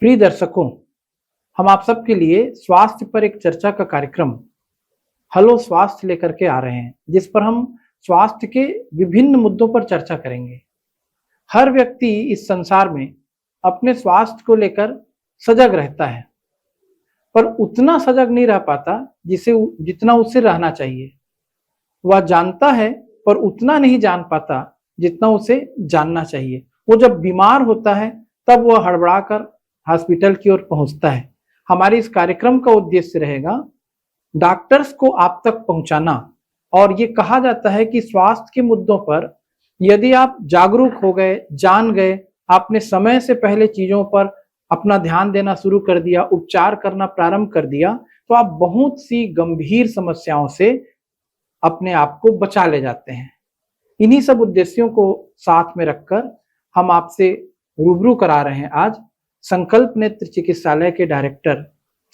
प्रिय दर्शकों, हम आप सबके लिए स्वास्थ्य पर एक चर्चा का कार्यक्रम हेलो स्वास्थ्य लेकर के आ रहे हैं, जिस पर हम स्वास्थ्य के विभिन्न मुद्दों पर चर्चा करेंगे। हर व्यक्ति इस संसार में अपने स्वास्थ्य को लेकर सजग रहता है, पर उतना सजग नहीं रह पाता जितना उसे रहना चाहिए। वह जानता है, पर उतना नहीं जान पाता जितना उसे जानना चाहिए। वो जब बीमार होता है, तब वह हड़बड़ाकर हॉस्पिटल की ओर पहुंचता है। हमारे इस कार्यक्रम का उद्देश्य रहेगा डॉक्टर्स को आप तक पहुंचाना। और ये कहा जाता है कि स्वास्थ्य के मुद्दों पर यदि आप जागरूक हो गए, जान गए, आपने समय से पहले चीजों पर अपना ध्यान देना शुरू कर दिया, उपचार करना प्रारंभ कर दिया, तो आप बहुत सी गंभीर समस्याओं से अपने आप को बचा ले जाते हैं। इन्हीं सब उद्देश्यों को साथ में रखकर हम आपसे रूबरू करा रहे हैं आज संकल्प नेत्र चिकित्सालय के डायरेक्टर,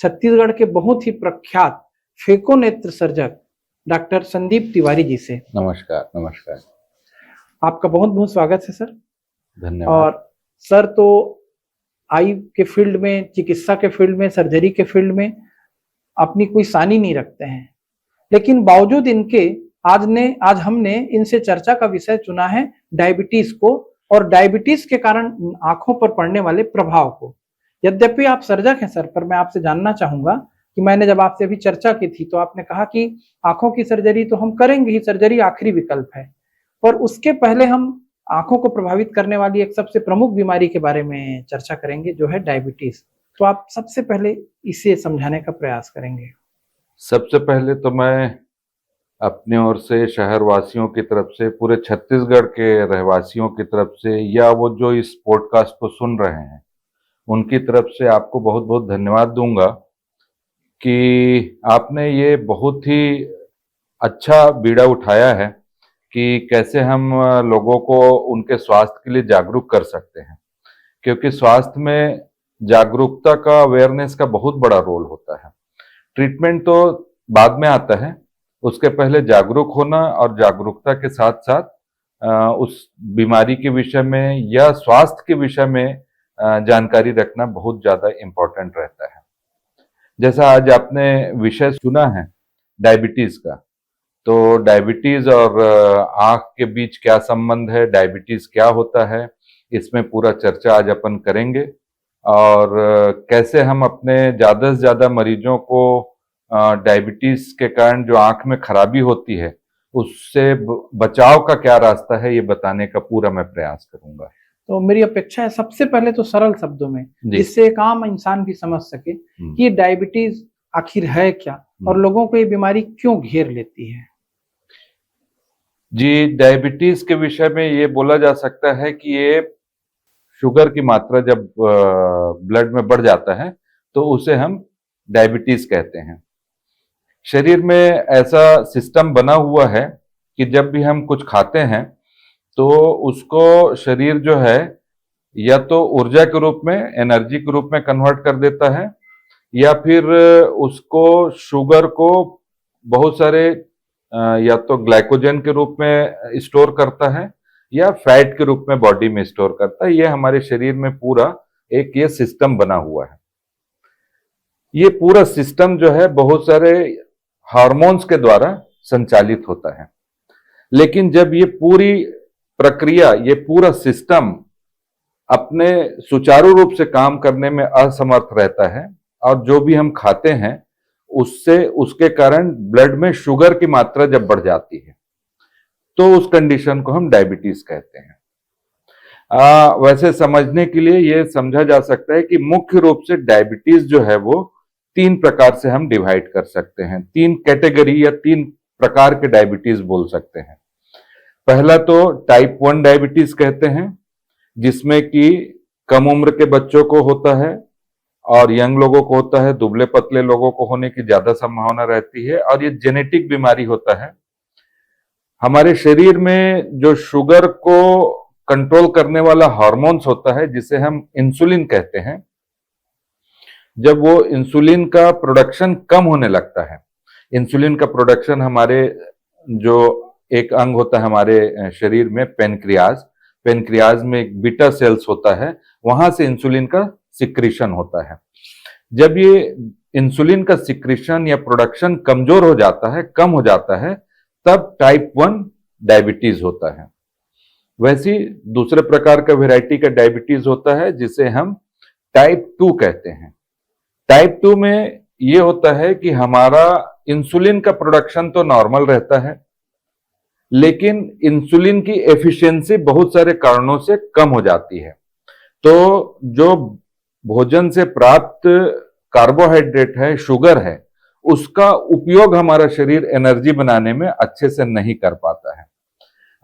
छत्तीसगढ़ के बहुत ही प्रख्यात फेको नेत्र सर्जक डॉक्टर संदीप तिवारी जी से। नमस्कार। नमस्कार, आपका बहुत बहुत स्वागत है सर। धन्यवाद। और सर तो आई के फील्ड में, चिकित्सा के फील्ड में, सर्जरी के फील्ड में अपनी कोई सानी नहीं रखते हैं, लेकिन बावजूद इनके आज हमने इनसे चर्चा का विषय चुना है डायबिटीज को, और डायबिटीज के कारण आंखों पर पड़ने वाले प्रभाव को। यद्यपि आप सर्जक हैं सर, पर मैं आपसे जानना चाहूंगा कि मैंने जब आपसे अभी चर्चा की थी तो आपने कहा कि आंखों की सर्जरी तो हम करेंगे ही, सर्जरी आखिरी विकल्प है, पर उसके पहले हम आंखों को प्रभावित करने वाली एक सबसे प्रमुख बीमारी के बारे में चर्चा करेंगे, जो है डायबिटीज। तो आप सबसे पहले इसे समझाने का प्रयास करेंगे। सबसे पहले तो मैं अपने ओर से शहर वासियों की तरफ से, पूरे छत्तीसगढ़ के रहवासियों की तरफ से, या वो जो इस पॉडकास्ट को सुन रहे हैं उनकी तरफ से आपको बहुत बहुत धन्यवाद दूंगा कि आपने ये बहुत ही अच्छा बीड़ा उठाया है कि कैसे हम लोगों को उनके स्वास्थ्य के लिए जागरूक कर सकते हैं। क्योंकि स्वास्थ्य में जागरूकता का, अवेयरनेस का बहुत बड़ा रोल होता है। ट्रीटमेंट तो बाद में आता है, उसके पहले जागरूक होना और जागरूकता के साथ साथ उस बीमारी के विषय में या स्वास्थ्य के विषय में जानकारी रखना बहुत ज़्यादा इम्पोर्टेंट रहता है। जैसा आज आपने विषय चुना है डायबिटीज का, तो डायबिटीज और आंख के बीच क्या संबंध है, डायबिटीज क्या होता है, इसमें पूरा चर्चा आज अपन करेंगे। और कैसे हम अपने ज़्यादा से ज़्यादा मरीजों को डायबिटीज के कारण जो आंख में खराबी होती है उससे बचाव का क्या रास्ता है, ये बताने का पूरा मैं प्रयास करूंगा। तो मेरी अपेक्षा है सबसे पहले तो सरल शब्दों में, जिससे एक आम इंसान भी समझ सके कि ये डायबिटीज आखिर है क्या और लोगों को ये बीमारी क्यों घेर लेती है। जी, डायबिटीज के विषय में ये बोला जा सकता है कि ये शुगर की मात्रा जब ब्लड में बढ़ जाता है तो उसे हम डायबिटीज कहते हैं। शरीर में ऐसा सिस्टम बना हुआ है कि जब भी हम कुछ खाते हैं तो उसको शरीर जो है या तो ऊर्जा के रूप में, एनर्जी के रूप में कन्वर्ट कर देता है, या फिर उसको, शुगर को बहुत सारे या तो ग्लाइकोजन के रूप में स्टोर करता है या फैट के रूप में बॉडी में स्टोर करता है। ये हमारे शरीर में पूरा एक ये सिस्टम बना हुआ है। ये पूरा सिस्टम जो है बहुत सारे हार्मोन्स के द्वारा संचालित होता है। लेकिन जब ये पूरी प्रक्रिया, ये पूरा सिस्टम अपने सुचारू रूप से काम करने में असमर्थ रहता है और जो भी हम खाते हैं उससे, उसके कारण ब्लड में शुगर की मात्रा जब बढ़ जाती है तो उस कंडीशन को हम डायबिटीज कहते हैं। वैसे समझने के लिए ये समझा जा सकता है कि मुख्य रूप से डायबिटीज जो है वो 3 प्रकार से हम डिवाइड कर सकते हैं। 3 कैटेगरी या 3 प्रकार के डायबिटीज बोल सकते हैं। पहला तो टाइप 1 डायबिटीज कहते हैं, जिसमें कि कम उम्र के बच्चों को होता है और यंग लोगों को होता है। दुबले पतले लोगों को होने की ज्यादा संभावना रहती है और ये जेनेटिक बीमारी होता है। हमारे शरीर में जो शुगर को कंट्रोल करने वाला हार्मोन्स होता है, जिसे हम इंसुलिन कहते हैं, जब वो इंसुलिन का प्रोडक्शन कम होने लगता है, इंसुलिन का प्रोडक्शन हमारे जो एक अंग होता है हमारे शरीर में, पेनक्रियाज में एक बीटा सेल्स होता है, वहां से इंसुलिन का सिक्रीशन होता है। जब ये इंसुलिन का सिक्रीशन या प्रोडक्शन कमजोर हो जाता है, कम हो जाता है, तब टाइप 1 डायबिटीज होता है। वैसे दूसरे प्रकार का वैरायटी का डायबिटीज होता है जिसे हम टाइप 2 कहते हैं। टाइप 2 में ये होता है कि हमारा इंसुलिन का प्रोडक्शन तो नॉर्मल रहता है, लेकिन इंसुलिन की एफिशिएंसी बहुत सारे कारणों से कम हो जाती है। तो जो भोजन से प्राप्त कार्बोहाइड्रेट है, शुगर है, उसका उपयोग हमारा शरीर एनर्जी बनाने में अच्छे से नहीं कर पाता है।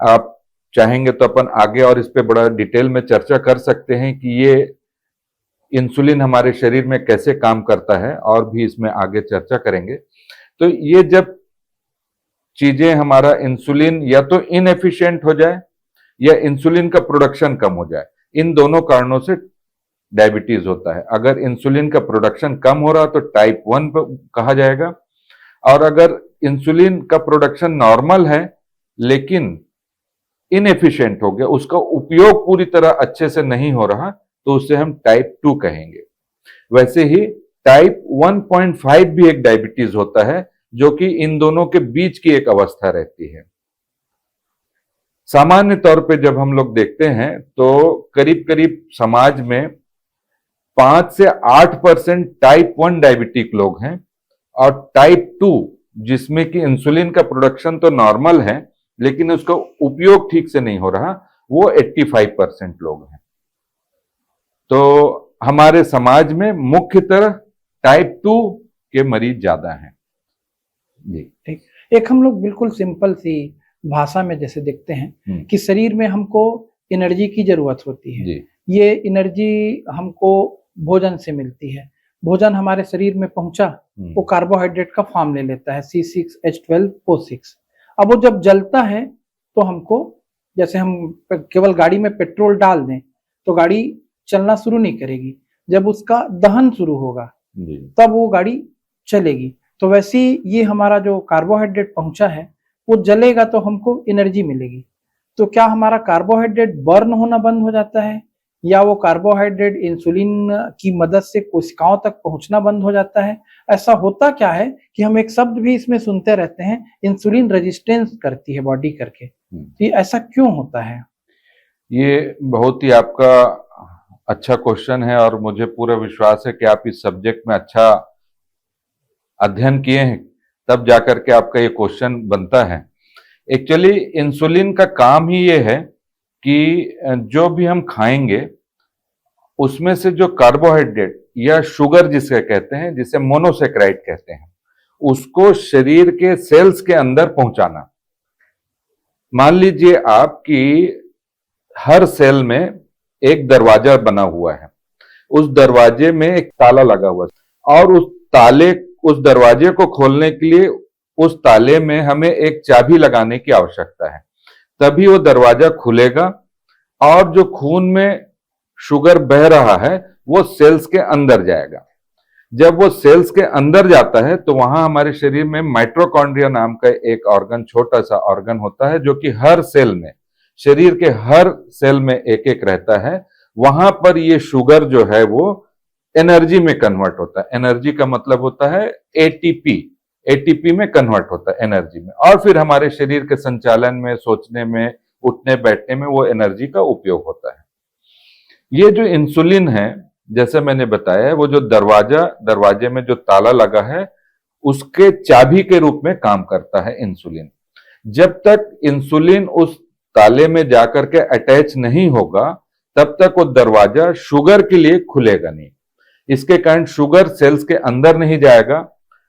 आप चाहेंगे तो अपन आगे और इस पे बड़ा डिटेल में चर्चा कर सकते हैं कि ये इंसुलिन हमारे शरीर में कैसे काम करता है, और भी इसमें आगे चर्चा करेंगे। तो ये जब चीजें हमारा इंसुलिन या तो इनएफिशिएंट हो जाए या इंसुलिन का प्रोडक्शन कम हो जाए, इन दोनों कारणों से डायबिटीज होता है। अगर इंसुलिन का प्रोडक्शन कम हो रहा तो टाइप 1 कहा जाएगा, और अगर इंसुलिन का प्रोडक्शन नॉर्मल है लेकिन इनएफिशिएंट हो गया, उसका उपयोग पूरी तरह अच्छे से नहीं हो रहा, तो उसे हम टाइप 2 कहेंगे। वैसे ही टाइप 1.5 भी एक डायबिटीज होता है, जो कि इन दोनों के बीच की एक अवस्था रहती है। सामान्य तौर पे जब हम लोग देखते हैं तो करीब करीब समाज में 5 से 8% टाइप 1 डायबिटिक लोग हैं, और टाइप 2 जिसमें कि इंसुलिन का प्रोडक्शन तो नॉर्मल है लेकिन उसका उपयोग ठीक से नहीं हो रहा, वो 85% लोग हैं। तो हमारे समाज में मुख्यतः टाइप 2 के मरीज ज्यादा हैं। जी ठीक। एक हम लोग बिल्कुल सिंपल सी भाषा में जैसे देखते हैं कि शरीर में हमको एनर्जी की जरूरत होती है। जी। ये एनर्जी हमको भोजन से मिलती है। भोजन हमारे शरीर में पहुंचा, वो कार्बोहाइड्रेट का फॉर्म ले लेता है, C6H12O6। अब वो जब जलता है तो हमको, जैसे हम केवल गाड़ी में पेट्रोल डाल दें तो गाड़ी चलना शुरू नहीं करेगी, जब उसका दहन शुरू होगा तब वो गाड़ी चलेगी। तो वैसे ही ये हमारा जो कार्बोहाइड्रेट पहुंचा है वो जलेगा तो हमको एनर्जी मिलेगी। तो क्या हमारा कार्बोहाइड्रेट बर्न होना बंद हो जाता है, या वो कार्बोहाइड्रेट इंसुलिन की मदद से कोशिकाओं तक पहुंचना बंद हो जाता है? ऐसा होता क्या है कि हम एक शब्द भी इसमें सुनते रहते हैं, इंसुलिन रेजिस्टेंस करती है बॉडी करके। ये ऐसा क्यों होता है? ये बहुत ही आपका अच्छा क्वेश्चन है, और मुझे पूरा विश्वास है कि आप इस सब्जेक्ट में अच्छा अध्ययन किए हैं, तब जाकर के आपका ये क्वेश्चन बनता है। एक्चुअली इंसुलिन का काम ही ये है कि जो भी हम खाएंगे उसमें से जो कार्बोहाइड्रेट या शुगर जिसे कहते हैं, जिसे मोनोसेक्राइड कहते हैं, उसको शरीर के सेल्स के अंदर पहुंचाना। मान लीजिए आपकी हर सेल में एक दरवाजा बना हुआ है, उस दरवाजे में एक ताला लगा हुआ है, और उस दरवाजे को खोलने के लिए उस ताले में हमें एक चाबी लगाने की आवश्यकता है, तभी वो दरवाजा खुलेगा, और जो खून में शुगर बह रहा है वो सेल्स के अंदर जाएगा। जब वो सेल्स के अंदर जाता है तो वहां हमारे शरीर में माइटोकॉन्ड्रिया नाम का एक ऑर्गन, छोटा सा ऑर्गन होता है, जो कि हर सेल में, शरीर के हर सेल में एक एक रहता है। वहां पर ये शुगर जो है वो एनर्जी में कन्वर्ट होता है। एनर्जी का मतलब होता है एटीपी में कन्वर्ट होता है, एनर्जी में, और फिर हमारे शरीर के संचालन में, सोचने में, उठने बैठने में वो एनर्जी का उपयोग होता है। ये जो इंसुलिन है, जैसे मैंने बताया, वो जो दरवाजे में जो ताला लगा है, उसके चाबी के रूप में काम करता है इंसुलिन। जब तक इंसुलिन उस ताले में जाकर के अटैच नहीं होगा, तब तक वो दरवाजा शुगर के लिए खुलेगा नहीं। इसके कारण शुगर सेल्स के अंदर नहीं जाएगा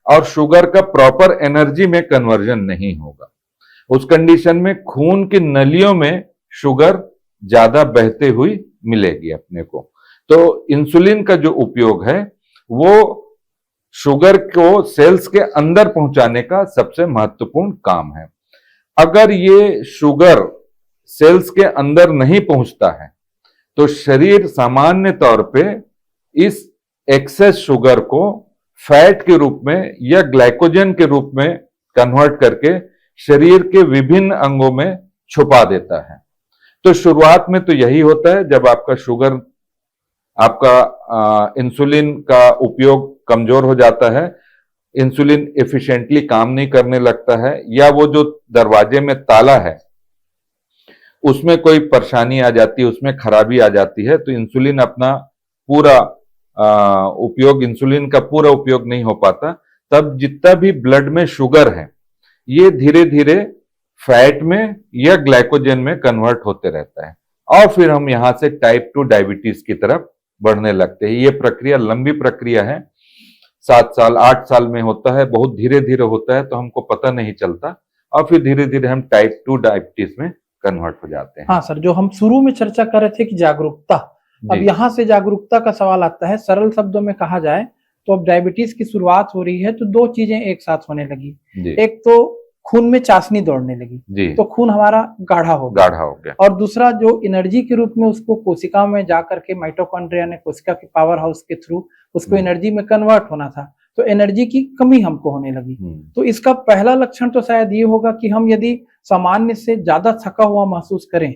और शुगर का प्रॉपर एनर्जी में कन्वर्जन नहीं होगा। उस कंडीशन में खून की नलियों में शुगर ज्यादा बहते हुई मिलेगी अपने को। तो इंसुलिन का जो उपयोग है वो शुगर को सेल्स के अंदर पहुंचाने का सबसे महत्वपूर्ण काम है। अगर ये शुगर सेल्स के अंदर नहीं पहुंचता है तो शरीर सामान्य तौर पे इस एक्सेस शुगर को फैट के रूप में या ग्लाइकोजन के रूप में कन्वर्ट करके शरीर के विभिन्न अंगों में छुपा देता है। तो शुरुआत में तो यही होता है, जब आपका शुगर आपका इंसुलिन का उपयोग कमजोर हो जाता है, इंसुलिन एफिशिएंटली काम नहीं करने लगता है, या वो जो दरवाजे में ताला है उसमें कोई परेशानी आ जाती है, उसमें खराबी आ जाती है, तो इंसुलिन अपना पूरा उपयोग, इंसुलिन का पूरा उपयोग नहीं हो पाता। तब जितना भी ब्लड में शुगर है ये धीरे धीरे फैट में या ग्लाइकोजन में कन्वर्ट होते रहता है, और फिर हम यहां से टाइप 2 डायबिटीज की तरफ बढ़ने लगते हैं। ये प्रक्रिया लंबी प्रक्रिया है, 7 साल 8 साल में होता है, बहुत धीरे धीरे होता है, तो हमको पता नहीं चलता, और फिर धीरे धीरे हम टाइप 2 डायबिटीज में कन्वर्ट हो जाते हैं। हाँ सर, जो हम शुरू में चर्चा कर रहे थे कि जागरूकता, अब यहाँ से जागरूकता का सवाल आता है। सरल शब्दों में कहा जाए तो अब डायबिटीज की शुरुआत हो रही है तो दो चीजें एक साथ होने लगी। एक तो खून में चाशनी दौड़ने लगी, तो खून हमारा गाढ़ा हो गया, और दूसरा जो एनर्जी के रूप में उसको कोशिका में जाकर के माइटोकॉन्ड्रिया ने कोशिका के पावर हाउस के थ्रू उसको एनर्जी में कन्वर्ट होना था, तो एनर्जी की कमी हमको होने लगी। तो इसका पहला लक्षण तो शायद ये होगा कि हम यदि सामान्य से ज्यादा थका हुआ महसूस करें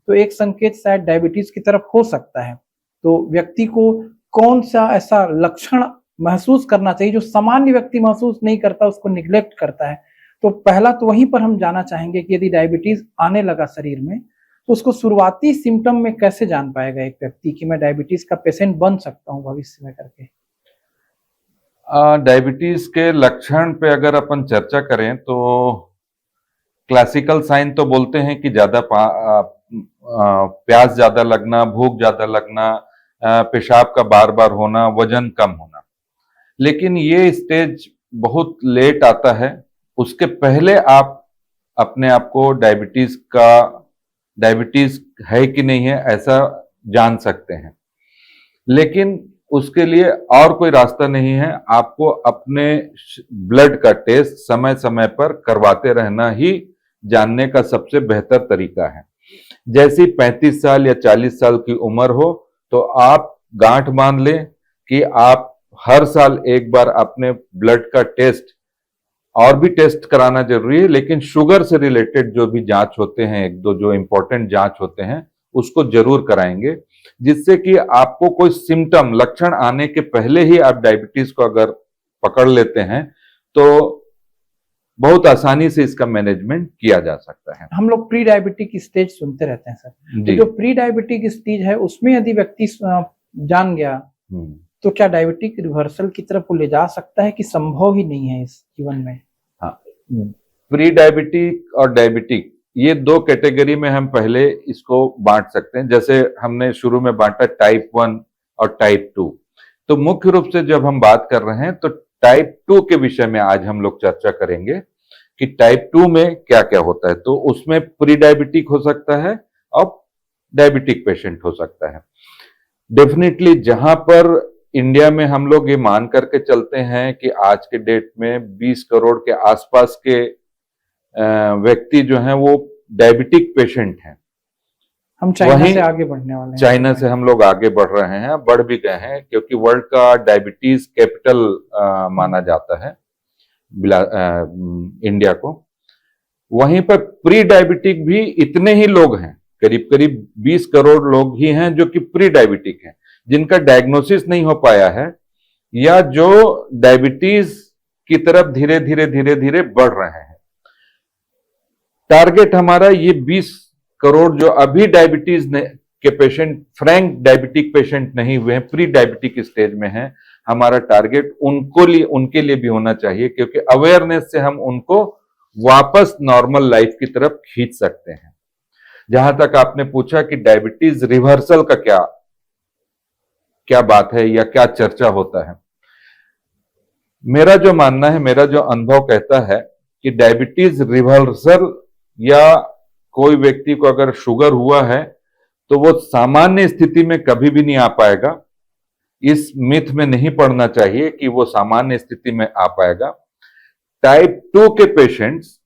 तो एक संकेत शायद डायबिटीज की तरफ हो सकता है। तो व्यक्ति को कौन सा ऐसा लक्षण महसूस करना चाहिए जो सामान्य व्यक्ति महसूस नहीं करता, उसको निग्लेक्ट करता है? तो पहला तो वहीं पर हम जाना चाहेंगे कि यदि डायबिटीज आने लगा शरीर में तो उसको शुरुआती सिम्टम में कैसे जान पाएगा एक व्यक्ति कि मैं डायबिटीज का पेशेंट बन सकता हूँ भविष्य में करके? डायबिटीज के लक्षण पे अगर अपन चर्चा करें तो क्लासिकल साइन तो बोलते हैं कि ज्यादा प्यास ज्यादा लगना, भूख ज्यादा लगना, पेशाब का बार बार होना, वजन कम होना। लेकिन ये स्टेज बहुत लेट आता है, उसके पहले आप अपने आप को डायबिटीज है कि नहीं है ऐसा जान सकते हैं। लेकिन उसके लिए और कोई रास्ता नहीं है, आपको अपने ब्लड का टेस्ट समय समय पर करवाते रहना ही जानने का सबसे बेहतर तरीका है। जैसी 35 साल या 40 साल की उम्र हो तो आप गांठ बांध लें कि आप हर साल एक बार अपने ब्लड का टेस्ट, और भी टेस्ट कराना जरूरी है, लेकिन शुगर से रिलेटेड जो भी जांच होते हैं, एक दो जो इंपॉर्टेंट जांच होते हैं उसको जरूर कराएंगे, जिससे कि आपको कोई सिम्टम, लक्षण आने के पहले ही आप डायबिटीज को अगर पकड़ लेते हैं तो बहुत आसानी से इसका मैनेजमेंट किया जा सकता है। हम लोग प्री डायबिटिक स्टेज सुनते रहते हैं सर, तो जो प्री डायबिटिक स्टेज है उसमें यदि व्यक्ति जान गया तो क्या डायबिटिक रिवर्सल की तरफ वो ले जा सकता है कि संभव ही नहीं है इस जीवन में? हाँ, प्री डायबिटिक और डायबिटिक ये दो कैटेगरी में हम पहले इसको बांट सकते हैं। जैसे हमने शुरू में बांटा टाइप 1 और टाइप 2, तो मुख्य रूप से जब हम बात कर रहे हैं तो टाइप 2 के विषय में आज हम लोग चर्चा करेंगे कि टाइप 2 में क्या क्या होता है। तो उसमें प्री डायबिटिक हो सकता है और डायबिटिक पेशेंट हो सकता है। डेफिनेटली जहां पर इंडिया में हम लोग ये मान करके चलते हैं कि आज के डेट में 20 करोड़ के आसपास के व्यक्ति जो हैं वो डायबिटिक पेशेंट हैं। हम चाइना से आगे बढ़ने वाले हैं। चाइना से हम लोग आगे बढ़ रहे हैं, बढ़ भी गए हैं, क्योंकि वर्ल्ड का डायबिटीज कैपिटल माना जाता है इंडिया को। वहीं पर प्री डायबिटिक भी इतने ही लोग हैं, करीब करीब 20 करोड़ लोग ही हैं जो कि प्री डायबिटिक हैं, जिनका डायग्नोसिस नहीं हो पाया है या जो डायबिटीज की तरफ धीरे धीरे बढ़ रहे हैं। टारगेट हमारा ये 20 करोड़ जो अभी डायबिटीज के पेशेंट, फ्रैंक डायबिटिक पेशेंट नहीं हुए हैं, प्री डायबिटिक स्टेज में हैं, हमारा टारगेट उनके लिए भी होना चाहिए, क्योंकि अवेयरनेस से हम उनको वापस नॉर्मल लाइफ की तरफ खींच सकते हैं। जहां तक आपने पूछा कि डायबिटीज रिवर्सल का क्या बात है या क्या चर्चा होता है, मेरा जो मानना है, मेरा जो अनुभव कहता है कि डायबिटीज रिवर्सल या कोई व्यक्ति को अगर शुगर हुआ है तो वो सामान्य स्थिति में कभी भी नहीं आ पाएगा। इस मिथ में नहीं पड़ना चाहिए कि वो सामान्य स्थिति में आ पाएगा। टाइप 2 के पेशेंट्स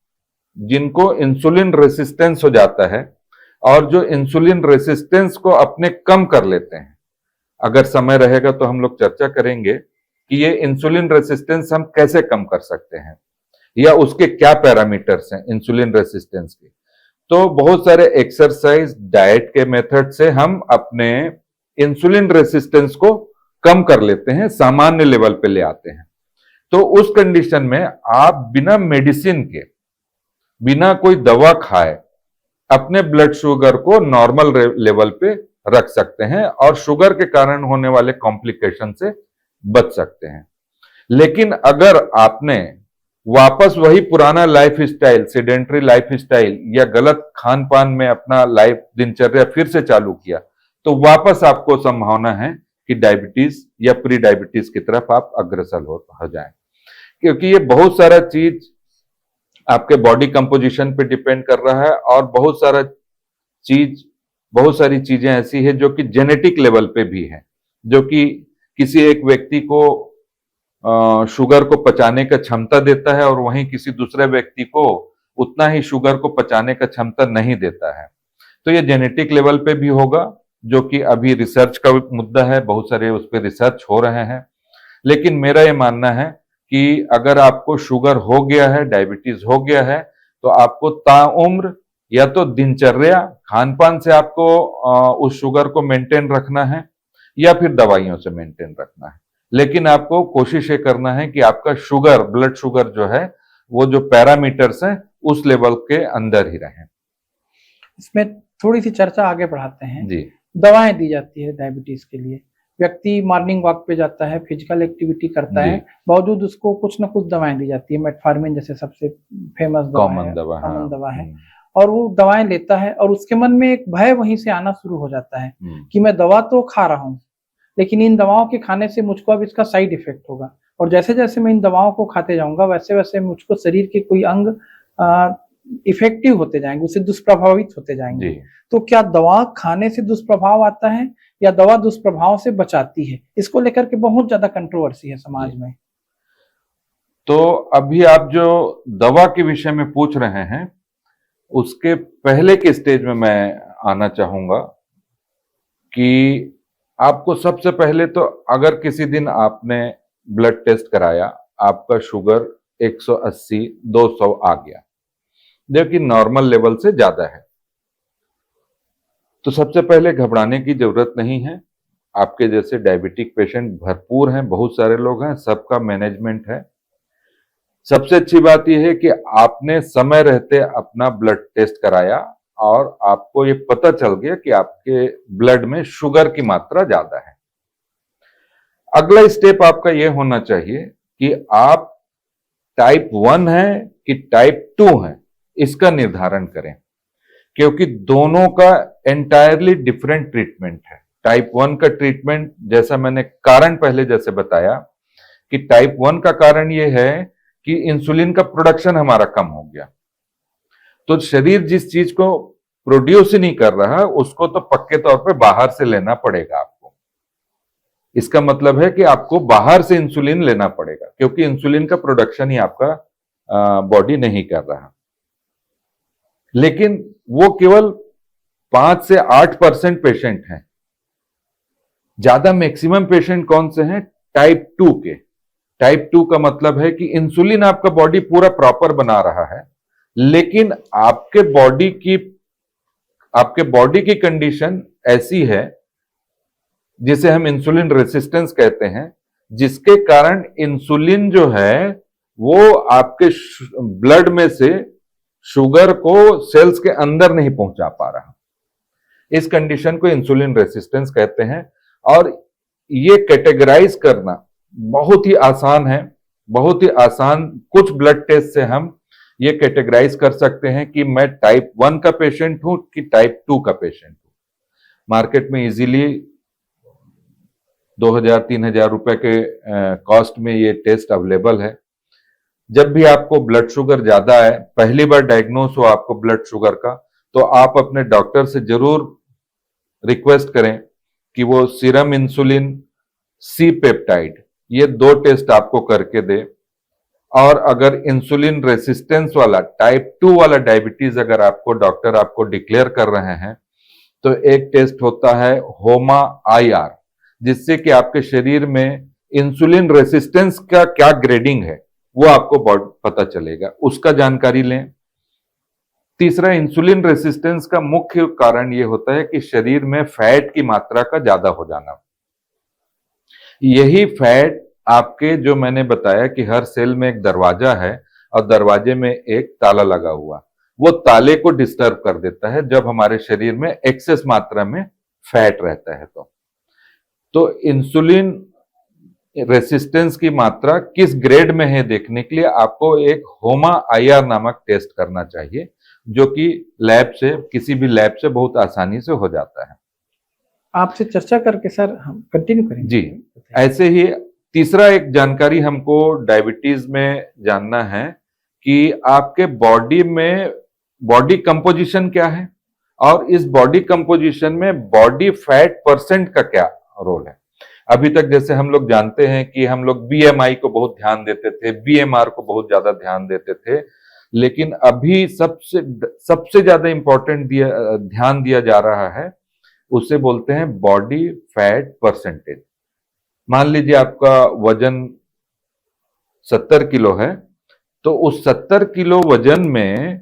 जिनको इंसुलिन रेसिस्टेंस हो जाता है और जो इंसुलिन रेसिस्टेंस को अपने कम कर लेते हैं, अगर समय रहेगा तो हम लोग चर्चा करेंगे कि ये इंसुलिन रेसिस्टेंस हम कैसे कम कर सकते हैं या उसके क्या पैरामीटर्स हैं इंसुलिन रेसिस्टेंस के। तो बहुत सारे एक्सरसाइज, डाइट के मेथड से हम अपने इंसुलिन रेसिस्टेंस को कम कर लेते हैं, सामान्य लेवल पे ले आते हैं। तो उस कंडीशन में आप बिना मेडिसिन के, बिना कोई दवा खाए अपने ब्लड शुगर को नॉर्मल लेवल पे रख सकते हैं और शुगर के कारण होने वाले कॉम्प्लिकेशन से बच सकते हैं। लेकिन अगर आपने वापस वही पुराना life style, sedentary life style या गलत खान पान में अपना लाइफ दिनचर्या फिर से चालू किया, तो वापस आपको संभावना है कि डायबिटीज या प्री डायबिटीज की तरफ आप अग्रसर हो जाएं। क्योंकि ये बहुत सारा चीज आपके बॉडी कंपोजिशन पे डिपेंड कर रहा है और बहुत सारी चीजें ऐसी है जो कि जेनेटिक लेवल पे भी है, जो कि किसी एक व्यक्ति को शुगर को पचाने का क्षमता देता है और वहीं किसी दूसरे व्यक्ति को उतना ही शुगर को पचाने का क्षमता नहीं देता है। तो ये जेनेटिक लेवल पे भी होगा, जो कि अभी रिसर्च का मुद्दा है, बहुत सारे उस पर रिसर्च हो रहे हैं। लेकिन मेरा ये मानना है कि अगर आपको शुगर हो गया है, डायबिटीज हो गया है, तो आपको ताउम्र या तो दिनचर्या, खान पान से आपको उस शुगर को मेंटेन रखना है या फिर दवाइयों से मेंटेन रखना है। लेकिन आपको कोशिश ये करना है कि आपका शुगर, ब्लड शुगर जो है, वो जो पैरामीटर्स हैं उस लेवल के अंदर ही रहें। इसमें थोड़ी सी चर्चा आगे बढ़ाते हैं। जी। दवाएं दी जाती है डायबिटीज के लिए। व्यक्ति मॉर्निंग वॉक पे जाता है, फिजिकल एक्टिविटी करता है, बावजूद उसको कुछ ना कुछ दवाएं दी जाती है। मेटफॉर्मिन जैसे सबसे फेमस कॉमन दवा है और वो दवाएं लेता है और उसके मन में एक भय वहीं से आना शुरू हो जाता है कि मैं दवा तो खा रहा हूँ, लेकिन इन दवाओं के खाने से मुझको अब इसका साइड इफेक्ट होगा, और जैसे जैसे मैं इन दवाओं को खाते जाऊंगा वैसे वैसे मुझको शरीर के कोई अंग इफेक्टिव होते जाएंगे, उससे दुष्प्रभावित होते जाएंगे। तो क्या दवा खाने से दुष्प्रभाव आता है या दवा दुष्प्रभाव से बचाती है? इसको लेकर के बहुत ज्यादा कंट्रोवर्सी है समाज में। तो अभी आप जो दवा के विषय में पूछ रहे हैं, उसके पहले के स्टेज में मैं आना चाहूंगा कि आपको सबसे पहले तो अगर किसी दिन आपने ब्लड टेस्ट कराया, आपका शुगर 180-200 आ गया, जो कि नॉर्मल लेवल से ज्यादा है, तो सबसे पहले घबराने की जरूरत नहीं है। आपके जैसे डायबिटिक पेशेंट भरपूर हैं, बहुत सारे लोग हैं, सबका मैनेजमेंट है। सबसे अच्छी बात यह है कि आपने समय रहते अपना ब्लड टेस्ट कराया और आपको ये पता चल गया कि आपके ब्लड में शुगर की मात्रा ज्यादा है। अगला स्टेप आपका यह होना चाहिए कि आप टाइप 1 है कि टाइप 2 है, इसका निर्धारण करें, क्योंकि दोनों का एंटायरली डिफरेंट ट्रीटमेंट है। टाइप 1 का ट्रीटमेंट, जैसा मैंने कारण पहले जैसे बताया कि टाइप 1 का कारण यह है कि इंसुलिन का प्रोडक्शन हमारा कम हो गया, तो शरीर जिस चीज को प्रोड्यूस ही नहीं कर रहा है उसको तो पक्के तौर पे बाहर से लेना पड़ेगा आपको। इसका मतलब है कि आपको बाहर से इंसुलिन लेना पड़ेगा, क्योंकि इंसुलिन का प्रोडक्शन ही आपका बॉडी नहीं कर रहा। लेकिन वो केवल 5 से 8% पेशेंट हैं। ज्यादा मैक्सिमम पेशेंट कौन से हैं? टाइप 2 के। टाइप 2 का मतलब है कि इंसुलिन आपका बॉडी पूरा प्रॉपर बना रहा है, लेकिन आपके बॉडी की कंडीशन ऐसी है जिसे हम इंसुलिन रेसिस्टेंस कहते हैं, जिसके कारण इंसुलिन जो है वो आपके ब्लड में से शुगर को सेल्स के अंदर नहीं पहुंचा पा रहा। इस कंडीशन को इंसुलिन रेसिस्टेंस कहते हैं। और ये कैटेगराइज करना बहुत ही आसान है, बहुत ही आसान। कुछ ब्लड टेस्ट से हम ये कैटेगराइज कर सकते हैं कि मैं टाइप 1 का पेशेंट हूं कि टाइप 2 का पेशेंट हूं। मार्केट में इजीली 2000-3000 रुपए के कॉस्ट में ये टेस्ट अवेलेबल है। जब भी आपको ब्लड शुगर ज्यादा है, पहली बार डायग्नोस हो आपको ब्लड शुगर का, तो आप अपने डॉक्टर से जरूर रिक्वेस्ट करें कि वो सीरम इंसुलिन, सी पेप्टाइड, ये 2 टेस्ट आपको करके दे। और अगर इंसुलिन रेसिस्टेंस वाला टाइप 2 वाला डायबिटीज अगर आपको डॉक्टर आपको डिक्लेयर कर रहे हैं, तो एक टेस्ट होता है होमा IR, जिससे कि आपके शरीर में इंसुलिन रेसिस्टेंस का क्या ग्रेडिंग है वो आपको पता चलेगा, उसका जानकारी लें। तीसरा, इंसुलिन रेसिस्टेंस का मुख्य कारण ये होता है कि शरीर में फैट की मात्रा का ज्यादा हो जाना। यही फैट आपके, जो मैंने बताया कि हर सेल में एक दरवाजा है और दरवाजे में एक ताला लगा हुआ, वो ताले को डिस्टर्ब कर देता है जब हमारे शरीर में एक्सेस मात्रा में फैट रहता है। तो इंसुलिन रेसिस्टेंस की मात्रा किस ग्रेड में है देखने के लिए आपको एक होमा IR नामक टेस्ट करना चाहिए, जो कि लैब से, किसी भी लैब से बहुत आसानी से हो जाता है। आपसे चर्चा करके सर हम कंटिन्यू करेंगे जी, ऐसे ही तीसरा एक जानकारी हमको डायबिटीज में जानना है कि आपके बॉडी में बॉडी कंपोजिशन क्या है और इस बॉडी कंपोजिशन में बॉडी फैट परसेंट का क्या रोल है। अभी तक जैसे हम लोग जानते हैं कि हम लोग BMI को बहुत ध्यान देते थे, BMR को बहुत ज्यादा ध्यान देते थे, लेकिन अभी सबसे ज्यादा इंपॉर्टेंट ध्यान दिया जा रहा है, उसे बोलते हैं बॉडी फैट परसेंटेज। मान लीजिए आपका वजन 70 किलो है, तो उस 70 किलो वजन में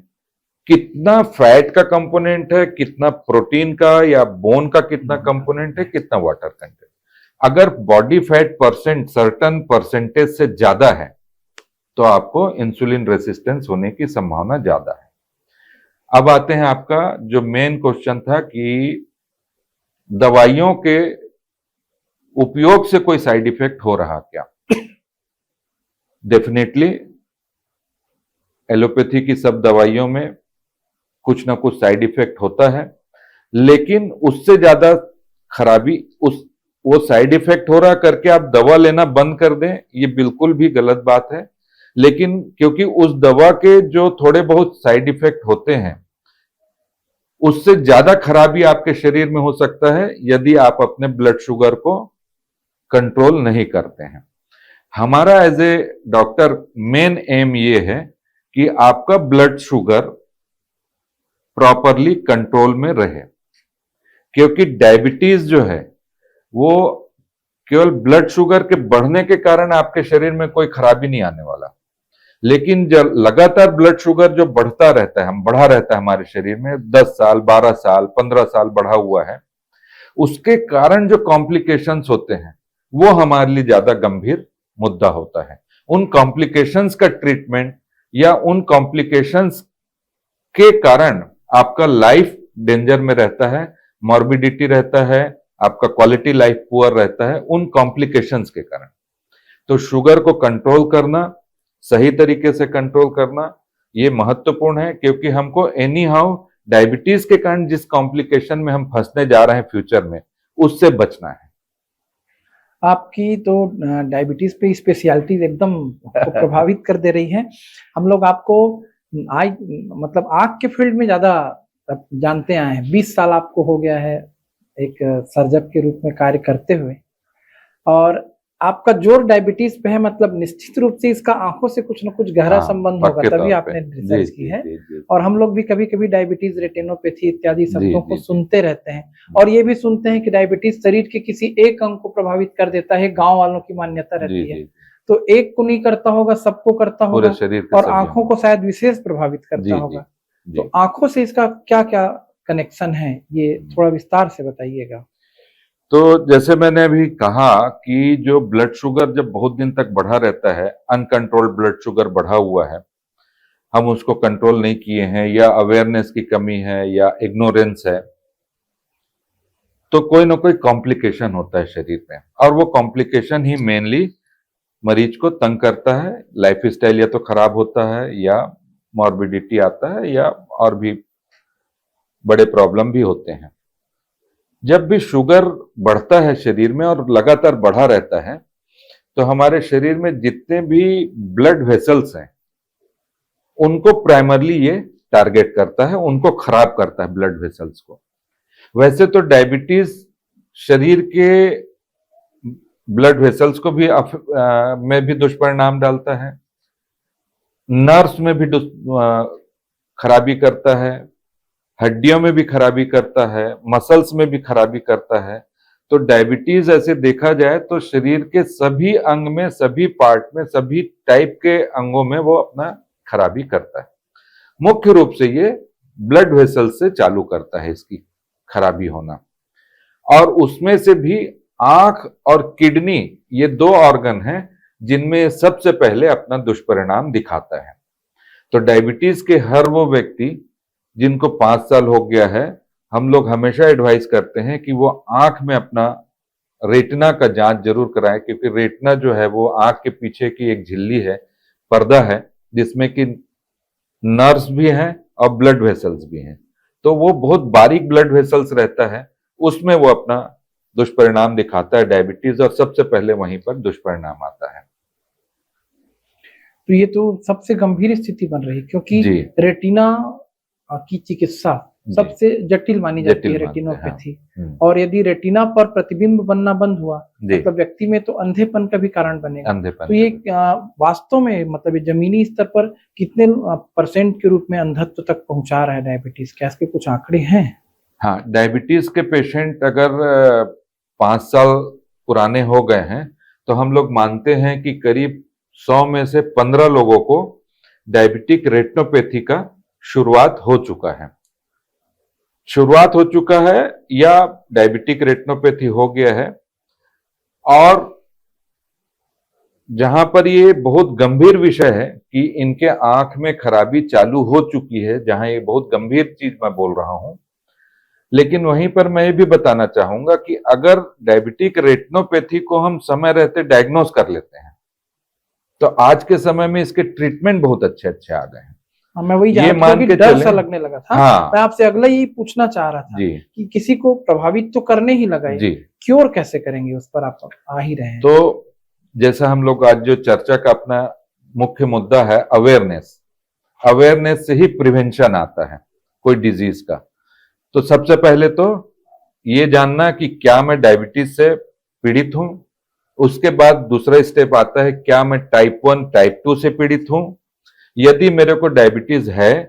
कितना फैट का कंपोनेंट है, कितना प्रोटीन का या बोन का कितना कंपोनेंट है, कितना वाटर कंटेंट। अगर body fat percent certain percentage से ज्यादा है तो आपको इंसुलिन रेसिस्टेंस होने की संभावना ज्यादा है। अब आते हैं, आपका जो मेन क्वेश्चन था कि दवाइयों के उपयोग से कोई साइड इफेक्ट हो रहा क्या। डेफिनेटली एलोपैथी की सब दवाइयों में कुछ ना कुछ साइड इफेक्ट होता है, लेकिन उससे ज्यादा खराबी वो साइड इफेक्ट हो रहा करके आप दवा लेना बंद कर दें, ये बिल्कुल भी गलत बात है। लेकिन क्योंकि उस दवा के जो थोड़े बहुत साइड इफेक्ट होते हैं, उससे ज्यादा खराबी आपके शरीर में हो सकता है यदि आप अपने ब्लड शुगर को कंट्रोल नहीं करते हैं। हमारा as a doctor main aim ये है कि आपका ब्लड शुगर प्रॉपरली कंट्रोल में रहे, क्योंकि डायबिटीज जो है वो केवल ब्लड शुगर के बढ़ने के कारण आपके शरीर में कोई खराबी नहीं आने वाला, लेकिन जब लगातार ब्लड शुगर जो बढ़ता रहता है, बढ़ा रहता है हमारे शरीर में 10 साल 12 साल 15 साल बढ़ा हुआ है, उसके कारण जो कॉम्प्लिकेशंस होते हैं वो हमारे लिए ज्यादा गंभीर मुद्दा होता है। उन कॉम्प्लिकेशंस का ट्रीटमेंट या उन कॉम्प्लिकेशंस के कारण आपका लाइफ डेंजर में रहता है, मॉर्बिडिटी रहता है, आपका क्वालिटी लाइफ पुअर रहता है उन कॉम्प्लिकेशंस के कारण। तो शुगर को कंट्रोल करना, सही तरीके से कंट्रोल करना, ये महत्वपूर्ण है, क्योंकि हमको एनी हाउ डायबिटीज के कारण जिस कॉम्प्लिकेशन में हम फंसने जा रहे हैं फ्यूचर में, उससे बचना है। आपकी तो डायबिटीज पे स्पेशलिटीज एकदम प्रभावित कर दे रही है। हम लोग आपको मतलब आंख के फील्ड में ज्यादा जानते आए हैं। 20 साल आपको हो गया है एक सर्जन के रूप में कार्य करते हुए, और आपका जोर डायबिटीज पे है, मतलब निश्चित रूप से इसका आंखों से कुछ ना कुछ गहरा संबंध होगा, तभी आपने रिसर्च की है। और हम लोग भी कभी कभी डायबिटीज, रेटिनोपैथी इत्यादि शब्दों को सुनते रहते हैं, और ये भी सुनते हैं कि डायबिटीज शरीर के किसी एक अंग को प्रभावित कर देता है। गांव वालों की मान्यता रहती है, तो एक को नहीं करता होगा, सबको करता होगा, और आंखों को शायद विशेष प्रभावित करता होगा। तो आंखों से इसका क्या क्या कनेक्शन है, ये थोड़ा विस्तार से बताइएगा। तो जैसे मैंने अभी कहा कि जो ब्लड शुगर जब बहुत दिन तक बढ़ा रहता है, अनकंट्रोल्ड ब्लड शुगर बढ़ा हुआ है, हम उसको कंट्रोल नहीं किए हैं, या अवेयरनेस की कमी है, या इग्नोरेंस है, तो कोई ना कोई कॉम्प्लिकेशन होता है शरीर में, और वो कॉम्प्लिकेशन ही मेनली मरीज को तंग करता है। लाइफ स्टाइल या तो खराब होता है, या मॉर्बिडिटी आता है, या और भी बड़े प्रॉब्लम भी होते हैं। जब भी शुगर बढ़ता है शरीर में और लगातार बढ़ा रहता है, तो हमारे शरीर में जितने भी ब्लड वेसल्स हैं उनको प्राइमरली ये टारगेट करता है, उनको खराब करता है ब्लड वेसल्स को। वैसे तो डायबिटीज शरीर के ब्लड वेसल्स को भी में भी दुष्परिणाम डालता है, नर्व्स में भी खराबी करता है, हड्डियों में भी खराबी करता है, मसल्स में भी खराबी करता है। तो डायबिटीज ऐसे देखा जाए तो शरीर के सभी अंग में, सभी पार्ट में, सभी टाइप के अंगों में वो अपना खराबी करता है। मुख्य रूप से ये ब्लड वेसल से चालू करता है इसकी खराबी होना। और उसमें से भी आंख और किडनी, ये दो ऑर्गन हैं जिनमें सबसे पहले अपना दुष्परिणाम दिखाता है। तो डायबिटीज के हर वो व्यक्ति जिनको 5 साल हो गया है, हम लोग हमेशा एडवाइस करते हैं कि वो आंख में अपना रेटिना का जांच जरूर कराएं, क्योंकि रेटिना जो है वो आंख के पीछे की एक झिल्ली है, पर्दा है, जिसमें कि नर्व्स भी हैं और ब्लड वेसल्स भी हैं। तो वो बहुत बारीक ब्लड वेसल्स रहता है, उसमें वो अपना दुष्परिणाम दिखाता है डायबिटीज, और सबसे पहले वहीं पर दुष्परिणाम आता है। तो ये तो सबसे गंभीर स्थिति बन रही, क्योंकि जी। रेटिना की चिकित्सा जी। सबसे जटिल मानी जाती है, जटिल मानते हैं, रेटिनोपैथी। हाँ। और यदि रेटिना पर प्रतिबिंब बनना बंद हुआ, जी। मतलब व्यक्ति में तो अंधेपन का भी कारण बनेगा। अंधेपन तो ये वास्तव में मतलब ये जमीनी स्तर पर कितने % के रूप में अंधत्व तक पहुंचा रहा है डायबिटीज? क्या इसके कुछ आंकड़े हैं? हाँ, डायबिटीज के पेशेंट अगर 5 साल पुराने हो गए हैं, तो हम लोग मानते हैं कि करीब 100 में से 15 लोगों को डायबिटिक रेटिनोपैथी का शुरुआत हो चुका है। शुरुआत हो चुका है या डायबिटिक रेटिनोपैथी हो गया है। और जहां पर ये बहुत गंभीर विषय है कि इनके आंख में खराबी चालू हो चुकी है, जहां ये बहुत गंभीर चीज मैं बोल रहा हूं। लेकिन वहीं पर मैं ये भी बताना चाहूंगा कि अगर डायबिटिक रेटिनोपैथी को हम समय रहते डायग्नोस कर लेते हैं, तो आज के समय में इसके ट्रीटमेंट बहुत अच्छे अच्छे आ गए हैं। हाँ, मैं वही ये मान के डर सा चलें। लगने लगा था। हाँ। मैं आपसे अगला यही पूछना चाह रहा था जी। कि किसी को प्रभावित तो करने ही लगा, जी। क्योर कैसे करेंगे, उस पर आप आ ही रहे हैं। तो जैसा हम लोग आज जो चर्चा का अपना मुख्य मुद्दा है, अवेयरनेस, अवेयरनेस से ही प्रिवेंशन आता है कोई डिजीज का। तो सबसे पहले तो ये जानना कि क्या मैं डायबिटीज से पीड़ित हूं। उसके बाद दूसरा स्टेप आता है, क्या मैं टाइप 1 टाइप 2 से पीड़ित हूं। यदि मेरे को डायबिटीज है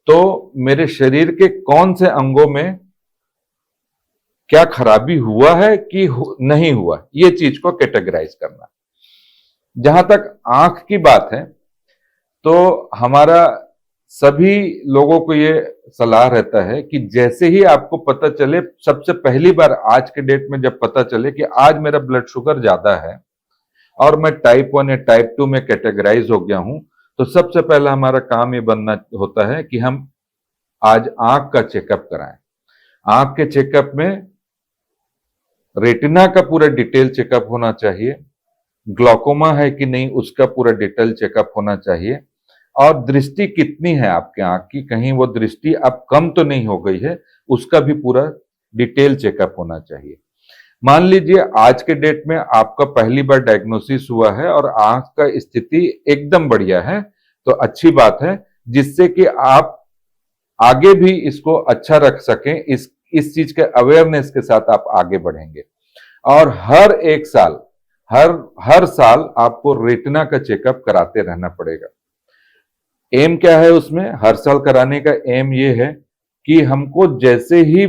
तो मेरे शरीर के कौन से अंगों में क्या खराबी हुआ है कि नहीं हुआ, ये चीज को कैटेगराइज करना। जहां तक आंख की बात है, तो हमारा सभी लोगों को ये सलाह रहता है कि जैसे ही आपको पता चले, सबसे पहली बार आज के डेट में जब पता चले कि आज मेरा ब्लड शुगर ज्यादा है और मैं टाइप 1 या टाइप 2 में कैटेगराइज हो गया हूं, तो सबसे पहला हमारा काम ये बनना होता है कि हम आज आंख का चेकअप कराएं। आंख के चेकअप में रेटिना का पूरा डिटेल चेकअप होना चाहिए, ग्लूकोमा है कि नहीं उसका पूरा डिटेल चेकअप होना चाहिए, और दृष्टि कितनी है आपके आंख की, कहीं वो दृष्टि अब कम तो नहीं हो गई है, उसका भी पूरा डिटेल चेकअप होना चाहिए। मान लीजिए आज के डेट में आपका पहली बार डायग्नोसिस हुआ है और आंख का स्थिति एकदम बढ़िया है, तो अच्छी बात है, जिससे कि आप आगे भी इसको अच्छा रख सकें। इस चीज के अवेयरनेस के साथ आप आगे बढ़ेंगे। और हर एक साल, हर साल आपको रेटिना का चेकअप कराते रहना पड़ेगा। एम क्या है उसमें, हर साल कराने का एम ये है कि हमको जैसे ही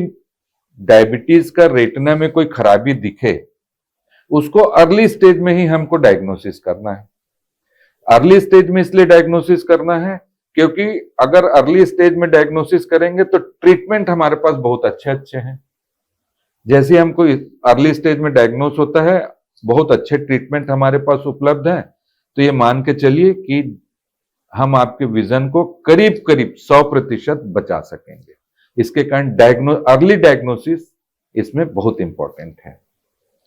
डायबिटीज का रेटिना में कोई खराबी दिखे, उसको अर्ली स्टेज में ही हमको डायग्नोसिस करना है। अर्ली स्टेज में इसलिए डायग्नोसिस करना है क्योंकि अगर अर्ली स्टेज में डायग्नोसिस करेंगे तो ट्रीटमेंट हमारे पास बहुत अच्छे अच्छे हैं। जैसे हमको अर्ली स्टेज में डायग्नोस होता है, बहुत अच्छे ट्रीटमेंट हमारे पास उपलब्ध है। तो ये मान के चलिए कि हम आपके विजन को करीब करीब 100% बचा सकेंगे। इसके कारण अर्ली डायग्नोसिस इसमें बहुत इंपॉर्टेंट है।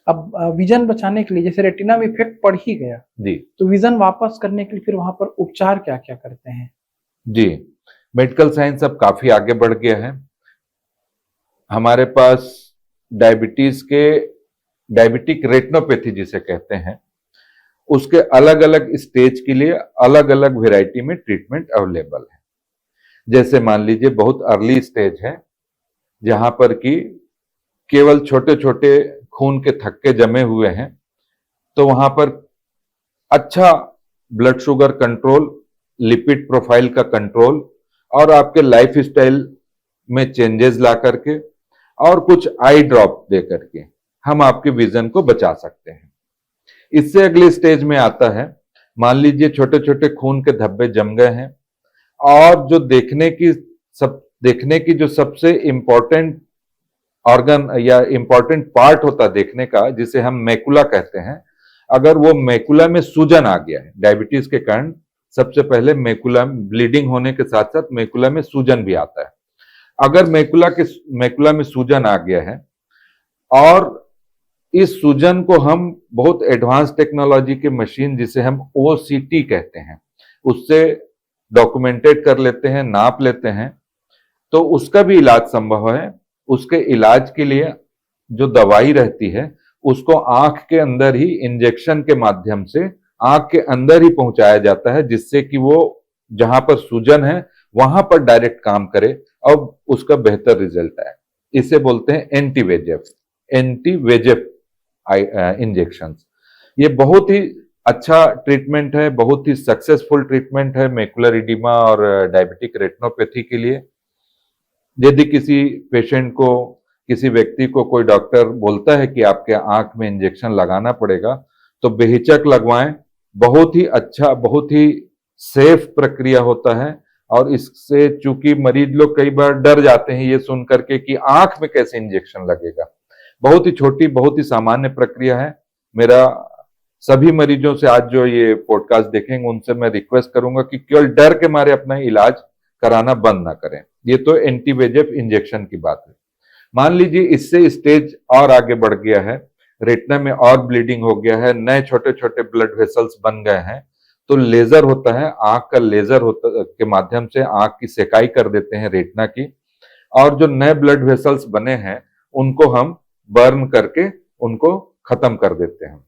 अब विजन बचाने के लिए, जैसे रेटिना में इफेक्ट पड़ ही गया जी, तो विजन वापस करने के लिए फिर वहां पर उपचार क्या क्या करते हैं? जी, मेडिकल साइंस अब काफी आगे बढ़ गया है। हमारे पास डायबिटिक रेटिनोपैथी जिसे कहते हैं, उसके अलग अलग स्टेज के लिए अलग अलग वेराइटी में ट्रीटमेंट अवेलेबल है। जैसे मान लीजिए बहुत अर्ली स्टेज है, जहां पर कि केवल छोटे छोटे खून के थक्के जमे हुए हैं, तो वहां पर अच्छा blood sugar control, lipid profile का कंट्रोल और आपके लाइफ स्टाइल में चेंजेस ला करके और कुछ आई ड्रॉप दे करके हम आपके विजन को बचा सकते हैं। इससे अगले स्टेज में आता है, मान लीजिए छोटे छोटे खून के धब्बे जम गए हैं और जो देखने की सब देखने की जो सबसे इम्पोर्टेंट ऑर्गन या इम्पोर्टेंट पार्ट होता है देखने का, जिसे हम मैकुला कहते हैं, अगर वो मैकुला में सूजन आ गया है डायबिटीज के कारण, सबसे पहले मैकुला ब्लीडिंग होने के साथ साथ मैकुला में सूजन भी आता है। अगर मैकुला में सूजन आ गया है और इस सूजन को हम बहुत एडवांस टेक्नोलॉजी के मशीन, जिसे हम ओसीटी कहते हैं, उससे डॉक्यूमेंटेड कर लेते हैं, नाप लेते हैं, तो उसका भी इलाज संभव है। उसके इलाज के लिए जो दवाई रहती है उसको आंख के अंदर ही इंजेक्शन के माध्यम से आंख के अंदर ही पहुंचाया जाता है, जिससे कि वो जहां पर सूजन है वहां पर डायरेक्ट काम करे और उसका बेहतर रिजल्ट आए। इसे बोलते हैं एंटी वेजेफ इंजेक्शन। ये बहुत ही अच्छा ट्रीटमेंट है, बहुत ही सक्सेसफुल ट्रीटमेंट है मैकुलर एडिमा और डायबिटिक रेटिनोपैथी के लिए। यदि किसी पेशेंट को, किसी व्यक्ति को कोई डॉक्टर बोलता है कि आपके आंख में इंजेक्शन लगाना पड़ेगा, तो बेहिचक लगवाएं। बहुत ही अच्छा, बहुत ही सेफ प्रक्रिया होता है। और इससे चूंकि मरीज लोग कई बार डर जाते हैं ये सुन करके कि आंख में कैसे इंजेक्शन लगेगा, बहुत ही छोटी, बहुत ही सामान्य प्रक्रिया है। मेरा सभी मरीजों से आज जो ये पॉडकास्ट देखेंगे उनसे मैं रिक्वेस्ट करूंगा कि केवल डर के मारे अपना इलाज कराना बंद ना करें। ये तो एंटी वेजेफ इंजेक्शन की बात है। मान लीजिए इससे स्टेज और आगे बढ़ गया है, रेटिना में और ब्लीडिंग हो गया है, नए छोटे छोटे ब्लड वेसल्स बन गए हैं, तो लेजर होता है, आंख का लेजर होता के माध्यम से आंख की सेकाई कर देते हैं रेटिना की, और जो नए ब्लड वेसल्स बने हैं उनको हम बर्न करके उनको खत्म कर देते हैं।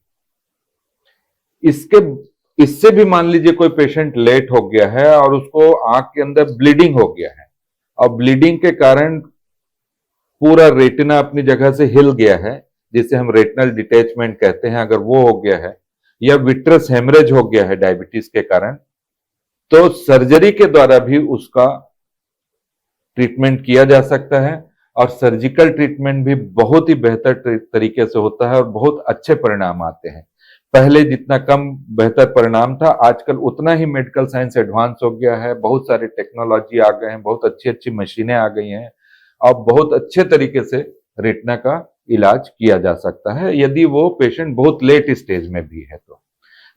इससे भी मान लीजिए कोई पेशेंट लेट हो गया है और उसको आंख के अंदर ब्लीडिंग हो गया है और ब्लीडिंग के कारण पूरा रेटिना अपनी जगह से हिल गया है, जिसे हम रेटिनल डिटैचमेंट कहते हैं, अगर वो हो गया है, या विट्रस हेमरेज हो गया है डायबिटीज के कारण, तो सर्जरी के द्वारा भी उसका ट्रीटमेंट किया जा सकता है। और सर्जिकल ट्रीटमेंट भी बहुत ही बेहतर तरीके से होता है और बहुत अच्छे परिणाम आते हैं। पहले जितना कम बेहतर परिणाम था, आजकल उतना ही मेडिकल साइंस एडवांस हो गया है, बहुत सारे टेक्नोलॉजी आ गए हैं, बहुत अच्छी अच्छी मशीनें आ गई हैं और बहुत अच्छे तरीके से रेटिना का इलाज किया जा सकता है, यदि वो पेशेंट बहुत लेट स्टेज में भी है तो।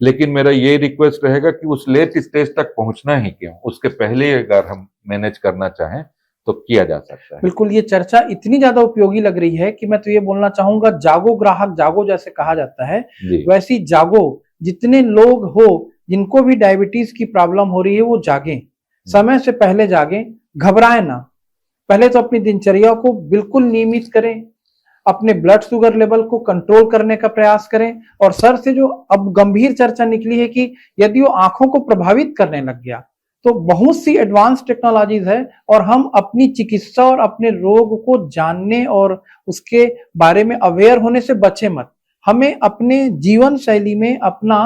लेकिन मेरा ये रिक्वेस्ट रहेगा कि उस लेट स्टेज तक पहुंचना ही क्यों, उसके पहले अगर हम मैनेज करना चाहें तो किया जा सकता है। बिल्कुल, ये चर्चा इतनी ज्यादा उपयोगी लग रही है कि मैं तो ये बोलना चाहूंगा, जागो ग्राहक जागो जैसे कहा जाता है, वैसी जागो। जितने लोग हो जिनको भी डायबिटीज की प्रॉब्लम हो रही है वो जागें, समय से पहले जागें, घबराएं ना। पहले तो अपनी दिनचर्या को बिल्कुल नियमित करें, अपने ब्लड शुगर लेवल को कंट्रोल करने का प्रयास करें। और सर से जो अब गंभीर चर्चा निकली है कि यदि वो आंखों को प्रभावित करने लग गया तो बहुत सी एडवांस टेक्नोलॉजीज है और हम अपनी चिकित्सा और अपने रोग को जानने और उसके बारे में अवेयर होने से बचे मत। हमें अपने जीवन शैली में अपना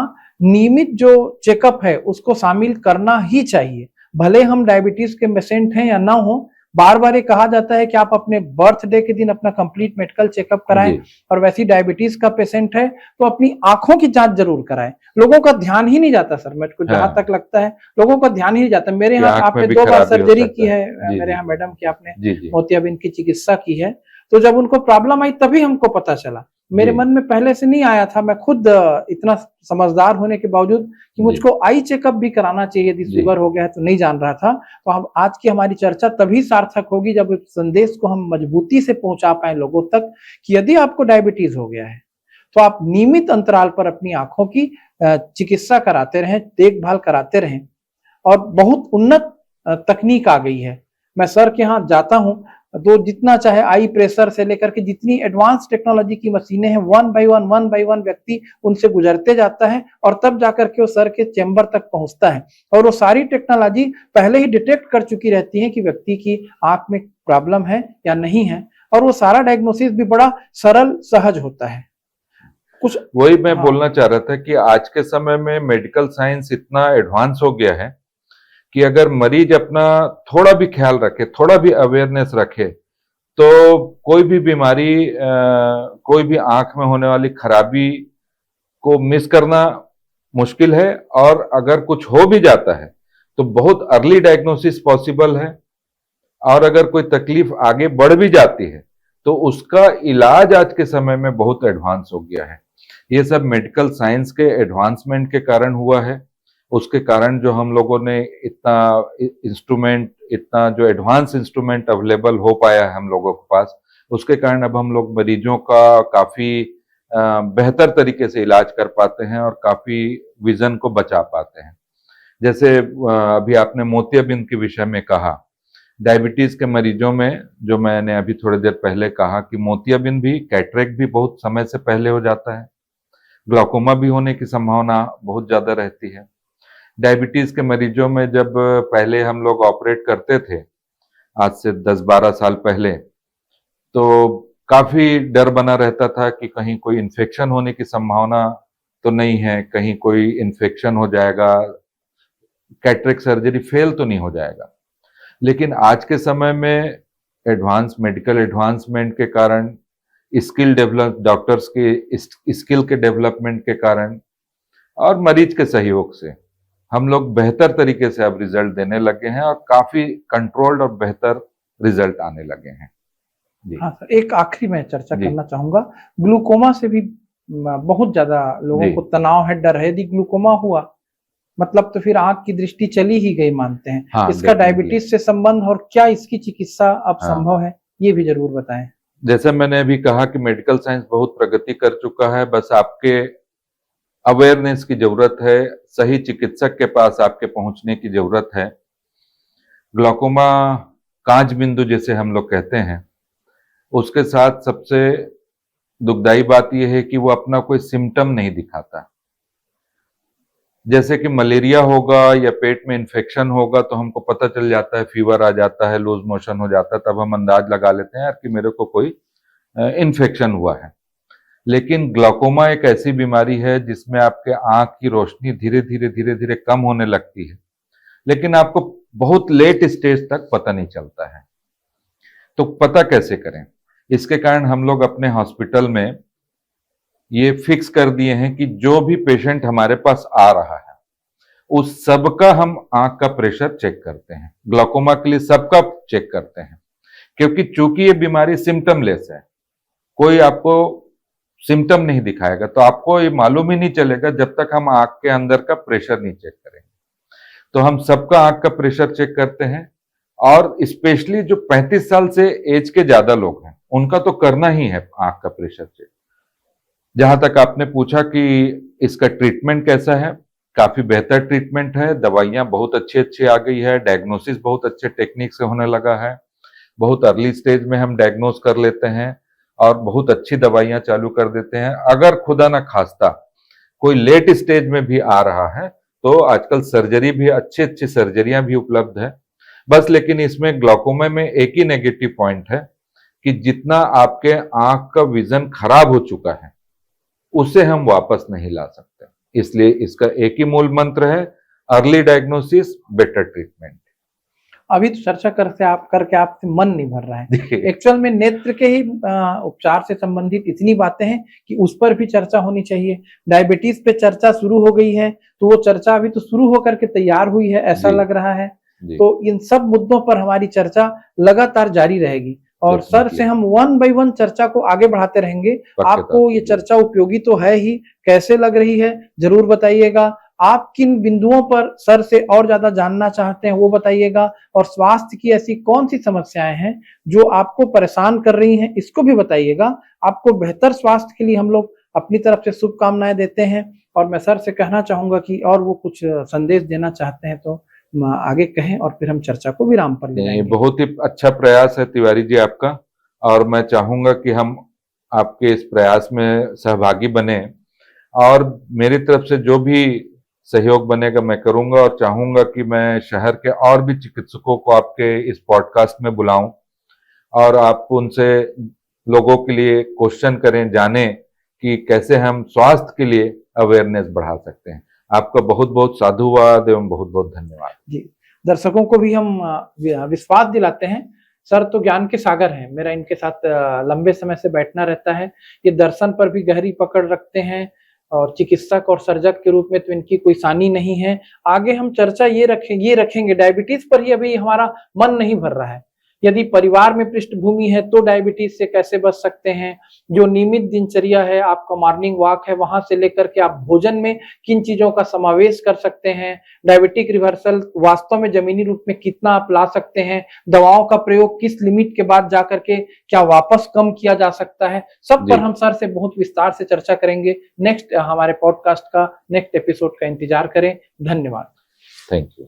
नियमित जो चेकअप है उसको शामिल करना ही चाहिए, भले हम डायबिटीज के पेशेंट हैं या ना हो। बार बार ये कहा जाता है कि आप अपने बर्थडे के दिन अपना कंप्लीट मेडिकल चेकअप कराएं, और वैसी डायबिटीज का पेशेंट है तो अपनी आंखों की जांच जरूर कराएं। लोगों का ध्यान ही नहीं जाता सर, मेरे को जहां तक लगता है लोगों का ध्यान ही नहीं जाता। मेरे यहाँ आपने 2 बार सर्जरी की है, मेरे यहाँ मैडम की आपने मोतियाबिंद की चिकित्सा की है, तो जब उनको प्रॉब्लम आई तभी हमको पता चला। मेरे मन में पहले से नहीं आया था, मैं खुद इतना समझदार होने के बावजूद कि मुझको आई चेकअप भी कराना चाहिए, यदि शुगर हो गया है तो नहीं जान रहा था। तो हम आज की हमारी चर्चा तभी सार्थक होगी जब इस संदेश को हम मजबूती से पहुंचा पाए लोगों तक कि यदि आपको डायबिटीज हो गया है तो आप नियमित अंतराल पर अपनी आंखों की चिकित्सा कराते रहें, देखभाल कराते रहें। और बहुत उन्नत तकनीक आ गई है। मैं सर के यहाँ जाता हूँ तो जितना चाहे आई प्रेशर से लेकर के जितनी एडवांस टेक्नोलॉजी की मशीनें हैं, वन बाय वन व्यक्ति उनसे गुजरते जाता है और तब जाकर के वो सर के चेंबर तक पहुंचता है। और वो सारी टेक्नोलॉजी पहले ही डिटेक्ट कर चुकी रहती है कि व्यक्ति की आंख में प्रॉब्लम है या नहीं है, और वो सारा डायग्नोसिस भी बड़ा सरल सहज होता है। कुछ वही मैं बोलना चाह रहा था कि आज के समय में मेडिकल साइंस इतना एडवांस हो गया है कि अगर मरीज अपना थोड़ा भी ख्याल रखे, थोड़ा भी अवेयरनेस रखे, तो कोई भी बीमारी, कोई भी आंख में होने वाली खराबी को मिस करना मुश्किल है। और अगर कुछ हो भी जाता है तो बहुत अर्ली डायग्नोसिस पॉसिबल है। और अगर कोई तकलीफ आगे बढ़ भी जाती है तो उसका इलाज आज के समय में बहुत एडवांस हो गया है। ये सब मेडिकल साइंस के एडवांसमेंट के कारण हुआ है। उसके कारण जो हम लोगों ने इतना इंस्ट्रूमेंट, इतना जो एडवांस इंस्ट्रूमेंट अवेलेबल हो पाया है हम लोगों के पास, उसके कारण अब हम लोग मरीजों का काफी बेहतर तरीके से इलाज कर पाते हैं और काफी विजन को बचा पाते हैं। जैसे अभी आपने मोतियाबिंद के विषय में कहा, डायबिटीज के मरीजों में जो मैंने अभी थोड़ी देर पहले कहा कि मोतियाबिंद भी, कैटरेक्ट भी बहुत समय से पहले हो जाता है, ग्लाकोमा भी होने की संभावना बहुत ज्यादा रहती है। डायबिटीज के मरीजों में जब पहले हम लोग ऑपरेट करते थे, आज से 10-12 साल पहले, तो काफी डर बना रहता था कि कहीं कोई इन्फेक्शन होने की संभावना तो नहीं है, कहीं कोई इन्फेक्शन हो जाएगा, कैटरेक्ट सर्जरी फेल तो नहीं हो जाएगा। लेकिन आज के समय में मेडिकल एडवांसमेंट के कारण, स्किल डेवलप डॉक्टर्स के स्किल के डेवलपमेंट के कारण और मरीज के सहयोग से हम लोग बेहतर तरीके से अब रिजल्ट देने लगे हैं और काफी कंट्रोल्ड और बेहतर रिजल्ट आने लगे हैं। जी। हाँ सर, एक आखिरी मैं चर्चा करना चाहूंगा, ग्लूकोमा से भी बहुत ज्यादा लोगों को तनाव है, डर है। यदि ग्लूकोमा हुआ मतलब तो फिर आंख की दृष्टि चली ही गई मानते हैं। हाँ, इसका डायबिटीज से संबंध और क्या इसकी चिकित्सा अब संभव है, ये भी जरूर बताएं। जैसे मैंने अभी कहा कि मेडिकल साइंस बहुत प्रगति कर चुका है, बस आपके अवेयरनेस की जरूरत है, सही चिकित्सक के पास आपके पहुंचने की जरूरत है। ग्लाकोमा कांच बिंदु जैसे हम लोग कहते हैं, उसके साथ सबसे दुखदाई बात यह है कि वो अपना कोई सिम्टम नहीं दिखाता। जैसे कि मलेरिया होगा या पेट में इन्फेक्शन होगा तो हमको पता चल जाता है, फीवर आ जाता है, लूज मोशन हो जाता है, तब हम अंदाज लगा लेते हैं यार कि मेरे को कोई इन्फेक्शन हुआ है। लेकिन ग्लाकोमा एक ऐसी बीमारी है जिसमें आपके आंख की रोशनी धीरे धीरे कम होने लगती है, लेकिन आपको बहुत लेट स्टेज तक पता नहीं चलता है। तो पता कैसे करें? इसके कारण हम लोग अपने हॉस्पिटल में ये फिक्स कर दिए हैं कि जो भी पेशेंट हमारे पास आ रहा है उस सबका हम आंख का प्रेशर चेक करते हैं। ग्लाकोमा के लिए सबका चेक करते हैं, क्योंकि चूंकि ये बीमारी सिम्टमलेस है, कोई आपको सिम्टम नहीं दिखाएगा, तो आपको ये मालूम ही नहीं चलेगा जब तक हम आंख के अंदर का प्रेशर नहीं चेक करेंगे। तो हम सबका आंख का प्रेशर चेक करते हैं, और स्पेशली जो 35 साल से एज के ज्यादा लोग हैं उनका तो करना ही है आंख का प्रेशर चेक। जहां तक आपने पूछा कि इसका ट्रीटमेंट कैसा है, काफी बेहतर ट्रीटमेंट है, दवाइयां बहुत अच्छी आ गई है, डायग्नोसिस बहुत अच्छे टेक्निक से होने लगा है, बहुत अर्ली स्टेज में हम डायग्नोस कर लेते हैं और बहुत अच्छी दवाइयां चालू कर देते हैं। अगर खुदा ना खास्ता कोई लेट स्टेज में भी आ रहा है तो आजकल सर्जरी भी, अच्छी सर्जरियां भी उपलब्ध है। बस लेकिन इसमें ग्लाकोमा में एक ही नेगेटिव पॉइंट है कि जितना आपके आंख का विजन खराब हो चुका है उसे हम वापस नहीं ला सकते। इसलिए इसका एक ही मूल मंत्र है, अर्ली डायग्नोसिस, बेटर ट्रीटमेंट। अभी तो चर्चा करके आपसे मन नहीं भर रहा है। एक्चुअल में नेत्र के ही उपचार से संबंधित इतनी बातें हैं कि उस पर भी चर्चा होनी चाहिए। डायबिटीज पे चर्चा शुरू हो गई है, तो वो चर्चा अभी तो शुरू होकर के तैयार हुई है, ऐसा लग रहा है। तो इन सब मुद्दों पर हमारी चर्चा लगातार जारी रहेगी और सर से हम 1 बाय 1 चर्चा को आगे बढ़ाते रहेंगे। आपको ये चर्चा उपयोगी तो है ही, कैसे लग रही है जरूर बताइएगा। आप किन बिंदुओं पर सर से और ज्यादा जानना चाहते हैं वो बताइएगा, और स्वास्थ्य की ऐसी कौन सी समस्याएं हैं जो आपको परेशान कर रही हैं इसको भी बताइएगा। आपको बेहतर स्वास्थ्य के लिए हम लोग अपनी तरफ से शुभकामनाएं देते हैं। और मैं सर से कहना चाहूंगा कि और वो कुछ संदेश देना चाहते हैं तो आगे कहें और फिर हम चर्चा को विराम पर ले जाएंगे। बहुत ही अच्छा प्रयास है तिवारी जी आपका, और मैं चाहूंगा कि हम आपके इस प्रयास में सहभागी बने, और मेरी तरफ से जो भी सहयोग बनेगा मैं करूंगा, और चाहूंगा कि मैं शहर के और भी चिकित्सकों को आपके इस पॉडकास्ट में बुलाऊं और आप उनसे लोगों के लिए क्वेश्चन करें, जाने कि कैसे हम स्वास्थ्य के लिए अवेयरनेस बढ़ा सकते हैं। आपका बहुत बहुत साधुवाद एवं बहुत बहुत धन्यवाद। जी, दर्शकों को भी हम विश्वास दिलाते हैं, सर तो ज्ञान के सागर हैं। मेरा इनके साथ लंबे समय से बैठना रहता है। ये दर्शन पर भी गहरी पकड़ रखते हैं और चिकित्सक और सर्जक के रूप में तो इनकी कोई सानी नहीं है। आगे हम चर्चा ये रखेंगे, डायबिटीज पर ही अभी हमारा मन नहीं भर रहा है। यदि परिवार में पृष्ठभूमि है तो डायबिटीज से कैसे बच सकते हैं, जो नियमित दिनचर्या है, आपका मॉर्निंग वॉक है, वहां से लेकर के आप भोजन में किन चीजों का समावेश कर सकते हैं, डायबिटिक रिवर्सल वास्तव में जमीनी रूप में कितना आप ला सकते हैं, दवाओं का प्रयोग किस लिमिट के बाद जाकर के क्या वापस कम किया जा सकता है, सब पर हम सर से बहुत विस्तार से चर्चा करेंगे। नेक्स्ट हमारे पॉडकास्ट का नेक्स्ट एपिसोड का इंतजार करें। धन्यवाद। Thank you.